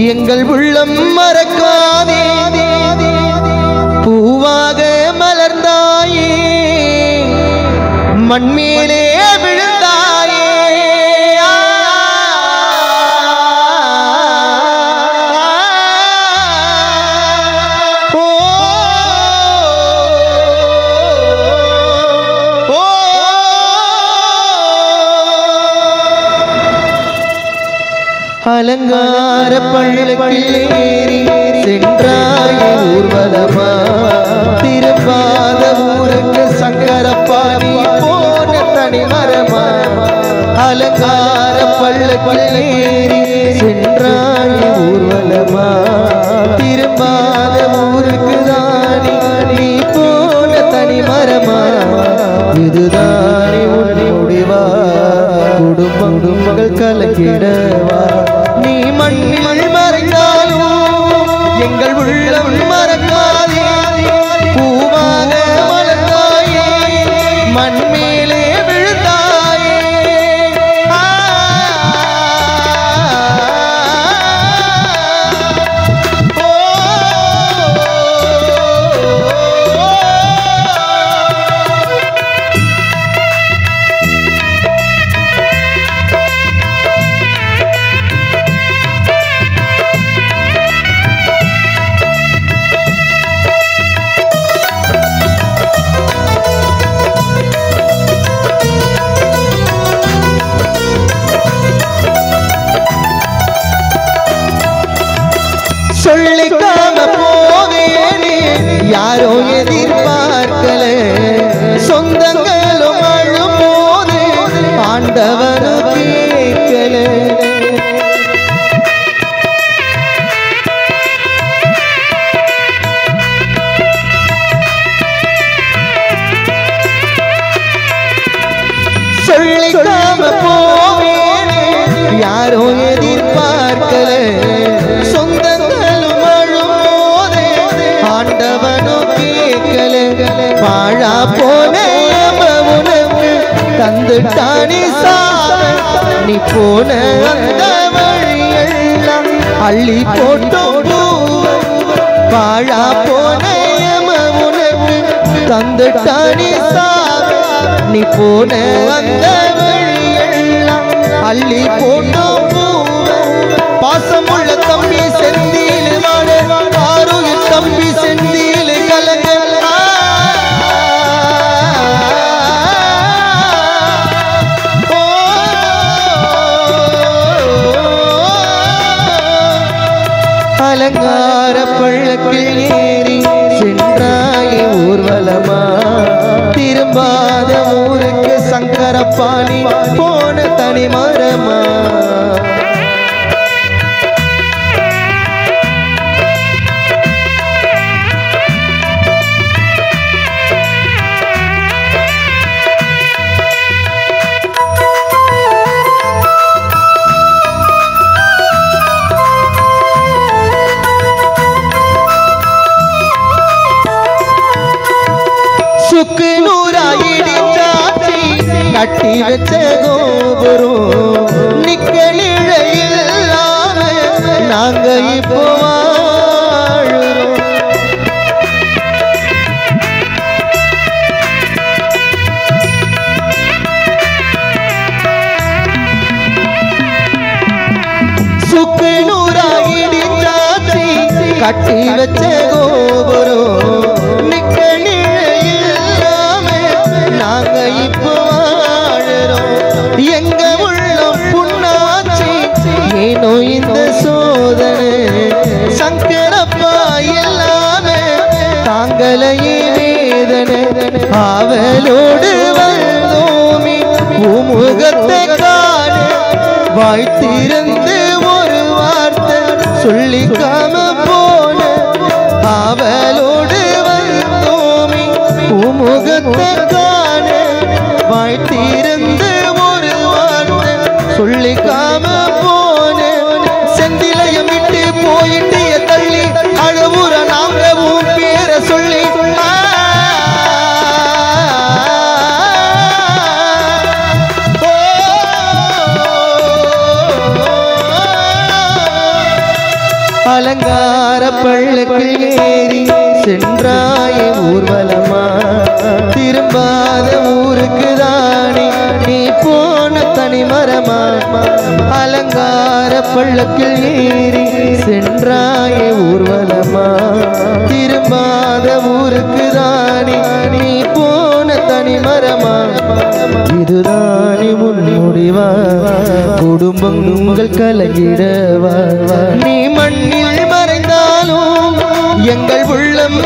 எங்கள் உள்ளம் மறக்காதே பூவாக மலர்ந்தாயே மண்மேலே விழுந்தாயே அலங்கார பள்ளக்கில் ஏறி சென்றாயே ஊர்வலமா திருப்பாத ஊருக்கு சங்கரப்பாணி போன தனிமரமா அலங்கார பள்ளக்கில் ஏறி சென்றாயே ஊர்வலமா திருப்பாத ஊருக்கு தானே நீ போன தனிமரமா இதுதானே முடிவா குடும்பங்கள் கலக்கிடவா நீ மண்ணில் மறைந்தாலும் எங்கள் உள்ளம் மறக்காதே பூவாக மலர்ந்தாயே மண்மேலே விழுந்தாயே சொல்லிக்காம போவேனே யாரோ எதிர்பார்க்கல சொந்தங்களும் அழும் போது ஆண்டவனும் கேட்கல சொல்லிக்காம போவேனே யாரோ எதிர்பார்க்கல வாழா போன உனக்கு தந்துட்டானி சாவ நீ போன அந்த வழியெல்லாம் அள்ளி போட்டோம் வாழா போன உனக்கு தந்துட்டானி சாவ நீ போன அந்த வழியெல்லாம் அள்ளி போட்டோம் பாசமுள்ள தம்பி செந்தில் வாழ ஆரோக்கிய தம்பி செந்தில் கலங்க அலங்கார பள்ளக்கில் ஏறி சென்றாயே ஊர்வலமா திரும்பாத ஊருக்கு சங்கரப்பாணி போன தனிமரமா சுக்கு நூறாயிடி சாட்சி கட்டி வச்ச கோபுரம் நிக்க நிழையில்லாம நாங்க இப்போ வாழுறோம் சுக்கு நூறாயிடி சாட்சி கட்டி வச்ச கோபுரம் நிக்க நாங்க இப்போ வாழறோம் எங்க உள்ளம் புண்ணாச்சி ஏனோ இந்த சோதனை சங்கரப்பா எல்லாமே தாங்களையே வேதனை ஆவலோடு வந்தோமி உமுகத்தை காண வாய்த்திருந்து ஒரு வார்த்தை சொல்லிக்காம போன ஆவலோடு வந்தோமி உமுகத்தை வாய்த்திருந்து ஒரு வார்த்தை சொல்லிக்காம போன செந்திலையும் விட்டு போயிட்டு தள்ளி அழவுற நாங்க உன் பேரை சொல்லி அலங்கார பள்ளக்கில் ஏறி சென்றாயே ஊர்வலமா திரும்பாத ஊருக்கு தானே நீ போன தனிமரமா அலங்கார பள்ளக்கில் ஏறி சென்றாயே ஊர்வலமா திரும்பாத ஊருக்கு தானே நீ போன தனிமரமா இதுதானே முன்முடிவா குடும்பங்கள் கலங்கிடவா நீ மண்ணில் மறைந்தாலும் எங்கள் உள்ளம்